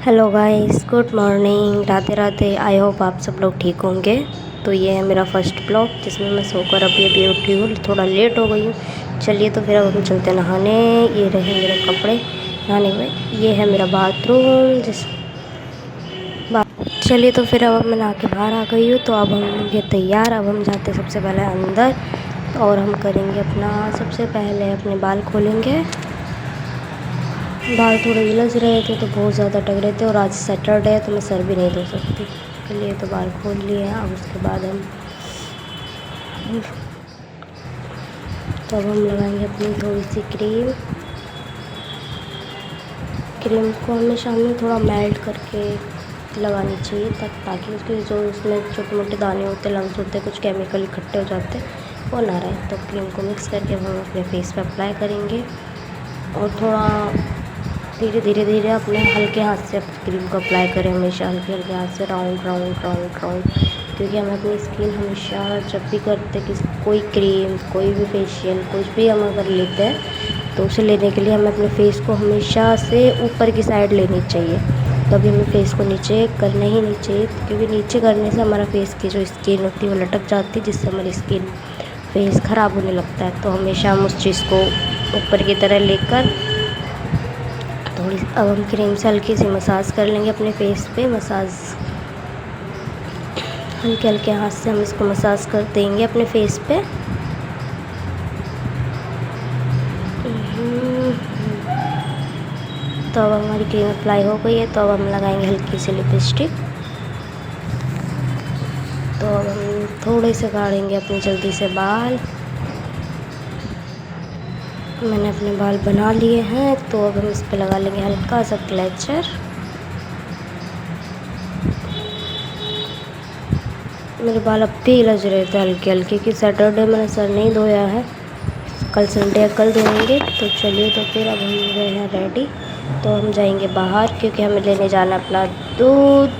Hello guys, good morning, Radhe Radhe. I hope आप सब लोग ठीक होंगे। तो ये है मेरा फर्स्ट ब्लॉग जिसमें मैं सोकर अभी अभी उठी हूँ, थोड़ा लेट हो गई हूँ। चलिए तो फिर अब हम चलते हैं नहाने। ये रहे मेरे कपड़े नहाने में। ये है मेरा बाथरूम चलिए तो फिर अब मैं नहा के बाहर आ गई हूँ। तो अब हम होंगे तैयार। अब हम जाते हैं सबसे पहले अंदर और हम करेंगे अपना, सबसे पहले अपने बाल खोलेंगे। बाल थोड़े उलझ रहे थे तो बहुत ज़्यादा टक रहे थे, और आज सैटरडे है तो मैं सर भी नहीं धो सकती, इसलिए तो बाल खोल लिए हैं। अब उसके बाद हम लगाएंगे अपनी थोड़ी सी क्रीम। क्रीम को हमेशा हमें थोड़ा मेल्ट करके लगानी चाहिए ताकि उसके जो उसमें छोटे मोटे दाने होते, लम्स होते, कुछ केमिकल इकट्ठे हो जाते वो ना रहे। तो क्रीम को मिक्स करके हम अपने फेस पे अप्लाई करेंगे और थोड़ा धीरे धीरे धीरे अपने हल्के हाथ से क्रीम को अप्लाई करें। हमेशा हल्के हल्के हाथ से राउंड राउंड राउंड राउंड, क्योंकि हमें अपनी स्किन हमेशा जब भी करते कि कोई क्रीम, कोई भी फेशियल, कुछ भी हम अगर लेते हैं तो उसे लेने के लिए हमें अपने फेस को हमेशा से ऊपर की साइड लेनी चाहिए। कभी हमें फेस को नीचे करना ही नहीं चाहिए, क्योंकि नीचे करने से हमारा फेस की जो स्किन होती है वो लटक जाती है, जिससे हमारी स्किन फेस ख़राब होने लगता है। तो हमेशा हम उस चीज़ को ऊपर की तरह लेकर थोड़ी, अब हम क्रीम से हल्की सी मसाज कर लेंगे अपने फेस पे। मसाज हल्के हल्के हाथ से हम इसको मसाज कर देंगे अपने फेस पे। तो अब हमारी क्रीम अप्लाई हो गई है, तो अब हम लगाएंगे हल्की सी लिपस्टिक। तो अब हम थोड़े से गाड़ेंगे अपने जल्दी से बाल। मैंने अपने बाल बना लिए हैं, तो अब हम इस पे लगा लेंगे हल्का सा क्लेचर। मेरे बाल अब भी उलझ रहे थे हल्के हल्के, कि सैटरडे मैंने सर नहीं धोया है, कल संडे है, कल धोएंगे। तो चलिए तो फिर अब हम गए हैं रेडी, तो हम जाएंगे बाहर क्योंकि हमें लेने जाना अपना दूध।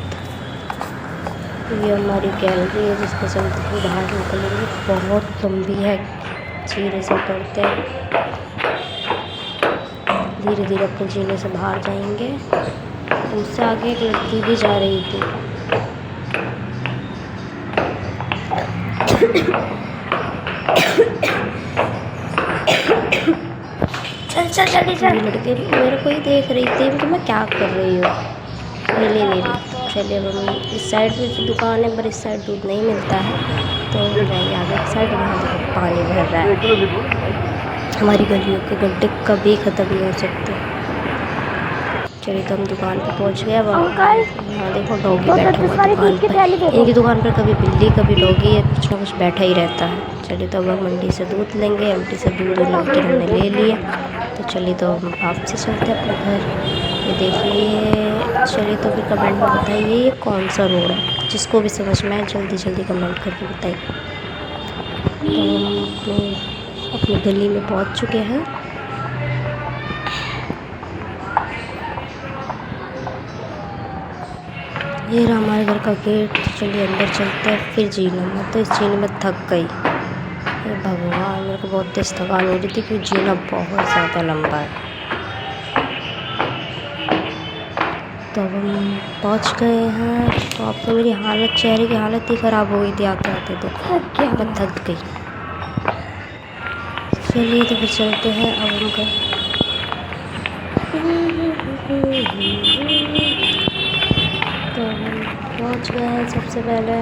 ये हमारी गैलरी है जिसके चलते हम बाहर निकलेंगे, बहुत लंबी है, जीने से उतरते हैं, धीरे धीरे अपने जीने से बाहर जाएंगे। उससे आगे एक लड़की भी जा रही थी। चल चल जल्दी चल। लड़के मेरे को ही देख रही थी कि मैं क्या कर रही हूँ, मिल ही नहीं रही। चलिए अब हम इस साइड में दुकान है पर इस साइड दूध नहीं मिलता है, तो हम जाएंगे आगे की साइड। वहाँ देखो पानी भर रहा है। हमारी गलियों के गड्ढे कभी ख़त्म नहीं हो सकते। चलिए तो हम दुकान पर पहुँच गए। अब यहाँ देखो डॉगी बैठा हुआ दुकान पर। इनकी दुकान पर कभी बिल्ली कभी डॉगी या कुछ ना कुछ बैठा ही रहता है। चलिए तो अब हम मंडी से दूध लेंगे। मंडी से दूध लेकर हमने ले लिया, तो चलिए तो हम वापसी चलते हैं अपने घर। ये देखिए। चलिए तो फिर कमेंट में बताइए ये कौन सा रोड है, जिसको भी समझ में आए जल्दी जल्दी कमेंट करके बताइए। तो हम अपनी गली में पहुंच चुके हैं। ये रहा हमारे घर का गेट। चलिए अंदर चलते हैं। फिर जीना, मैं तो इस जीने में थक गई। हे भगवान, मेरे को बहुत तेज़ थकान हो रही थी क्योंकि जीना बहुत ज़्यादा लंबा है। तो अब हम पहुँच गए हैं। तो अब तो मेरी हालत, चेहरे की हालत ही ख़राब हो गई थी आते आते, तो क्या मैं थक गई। चलिए तो फिर चलते हैं अब हम घर। तो हम पहुँच गए हैं। सबसे पहले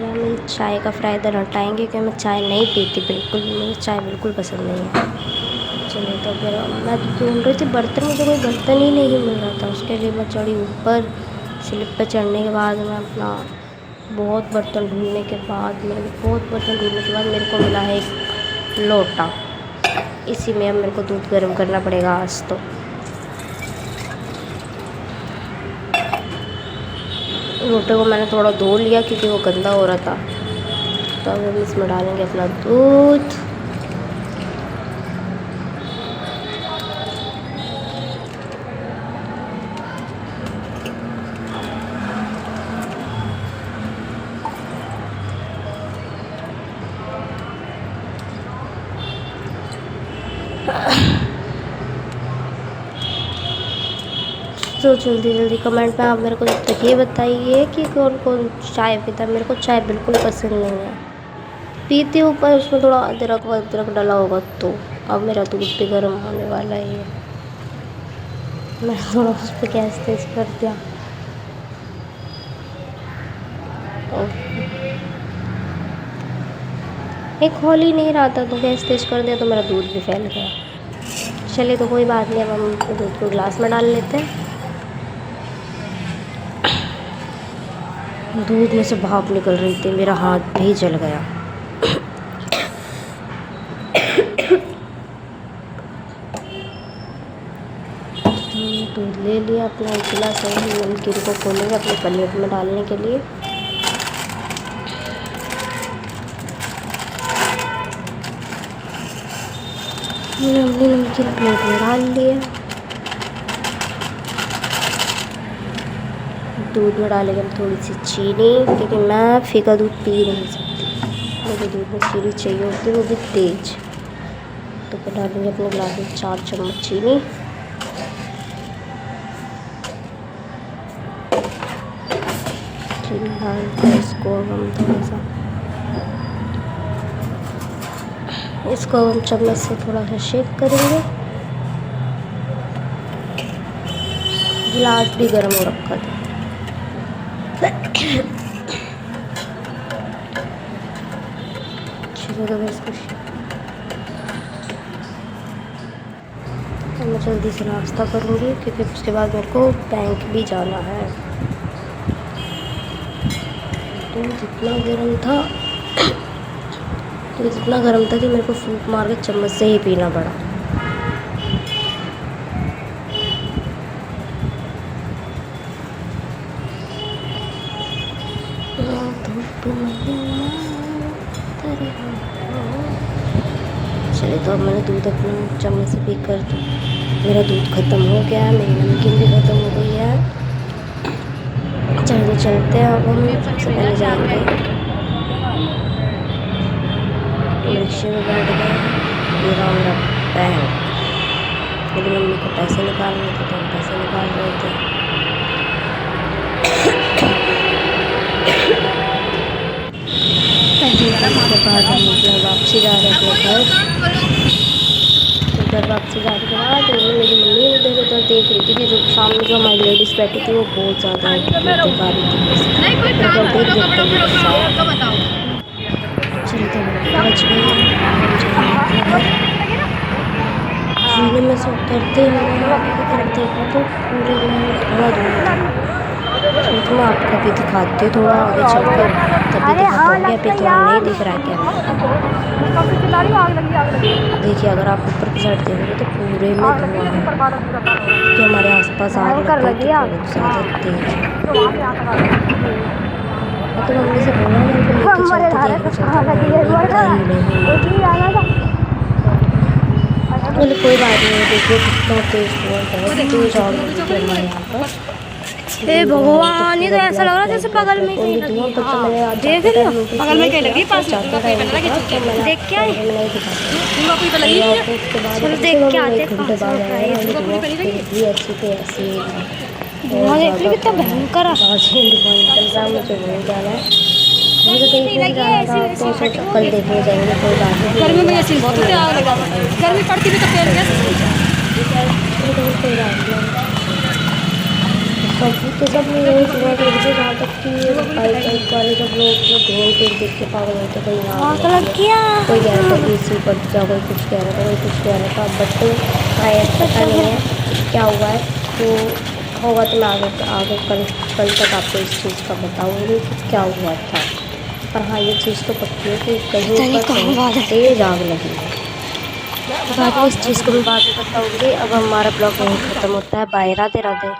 हम ये चाय का फ्राई इधर हटाएँगे, क्योंकि मैं चाय नहीं पीती बिल्कुल, मुझे चाय बिल्कुल पसंद नहीं है। चलिए तो फिर मैं ढूंढ रही थी बर्तन, मुझे कोई बर्तन ही नहीं मिल रहा था। उसके लिए मैं चढ़ी ऊपर। स्लिप पे चढ़ने के बाद मैं अपना बहुत बर्तन ढूंढने के बाद मेरे को मिला है एक लोटा। इसी में अब मेरे को दूध गर्म करना पड़ेगा आज। तो लोटे को मैंने थोड़ा धो लिया क्योंकि वो गंदा हो रहा था। तो अब हम इसमें डालेंगे अपना दूध। तो जल्दी जल्दी कमेंट में आप मेरे को जब तक ये बताइए कि कौन कौन चाय पीता है। मेरे को चाय बिल्कुल पसंद नहीं है, पीती हूँ पर उसमें थोड़ा अदरक वदरक डाला होगा तो। अब मेरा दूध भी गर्म होने वाला है, मैं थोड़ा उस पर गैस तेज कर दिया। एक खोल ही नहीं रहा था तो गैस तेज कर दिया तो मेरा दूध भी फैल गया। चलिए तो कोई बात नहीं, अब हम दूध को ग्लास में डाल लेते हैं। दूध में से भाप निकल रही थी, मेरा हाथ भी जल गया। दूध ले लिया अपना एक गिलास, और नमकीन को खोलेंगे अपने प्लेट में डालने के लिए। मैंने अपनी नमकीन प्लेट में डाल लिया। दूध में डालेंगे हम थोड़ी सी चीनी, क्योंकि मैं फीका दूध पी नहीं सकती, मुझे दूध में चीनी चाहिए होती है, वो भी तेज। तो फिर डालेंगे अपने गिलास में 4 चम्मच चीनी। चीनी डाल कर इसको हम थोड़ा सा, इसको हम चम्मच से थोड़ा सा शेक करेंगे। गिलास भी गर्म हो रखा था। मैं जल्दी से नाश्ता करूँगी क्योंकि उसके बाद मेरे को बैंक भी जाना है। तो जितना गर्म था तो इतना गर्म था कि मेरे को फूंक मार के चम्मच से ही पीना पड़ा। चलिए तो अब मैंने दूध अपना चम्मच से पी कर मेरा दूध ख़त्म हो गया है, मेरी नमकीन भी ख़त्म हो गई है। चलिए तो चलते हैं। अब हम सबसे पहले जाएंगे रिक्शे में बैठ गए, ये रहा मेरा बैंक। मेरी मम्मी को पैसे निकालने थे तो हम पैसे निकाल रहे थे। उसके बाद हम निकले, वापसी जा रहे थे घर। उधर वापसी जाने के बाद मेरी मम्मी उधर उधर देख रही थी कि जो सामने जो हमारी लेडीज़ बैठी थी वो बहुत ज़्यादा दिखा रही थी। चलिए तो पहुँच गए जीने में से उतरते हैं देखा तो पूरे में धुआं धुआं था। तो मैं आपको भी दिखाती हूँ थोड़ा आगे चलकर, तभी दिखा पाऊँगी, अभी तो नहीं दिख रहा है क्या। देखिए अगर आप ऊपर की साइड देखोगे तो पूरे में धुआं है कि हमारे आसपास आग लग गई बहुत ज़्यादा तेज। तो मम्मी से बोला मेरे को लेके बोले कोई बात नहीं, देखिए कितना तेज हुआ, बहुत तेज आग लगी थी हमारे यहाँ पर। हे भगवान, ये तो ऐसा लग रहा है जैसे बगल में कहीं लगी है। देख रही हो बगल में कहीं लगी, पास में देख के आए, चलो देख के आते। धुआं देख रही कितना भयंकर है। कल देखने जाएंगे, कोई बात नहीं। गर्मी में ऐसी बहुत आग लगा, गर्मी पड़ती भी तो पेड़ तो सब यही सुबह देखते, जहाँ तक कि बाइक वाले सब लोग जो धुआं पेड़ देख के पागल होते, कोई यहाँ कोई कह रहा था AC पर जा, कोई कुछ कह रहा था, कोई कुछ कह रहा था। बट पता नहीं है क्या हुआ है, तो होगा तो मैं आगे कल तक आपको इस चीज़ का बताऊँगी कि क्या हुआ था। पर हाँ ये चीज़ तो पक्की है कि कहीं पर तेज आग लगी है। बाद में इस चीज़ को मैं बाद में बताऊँगी। अब हमारा ब्लॉग यहीं ख़त्म होता है। बाय, राधे राधे।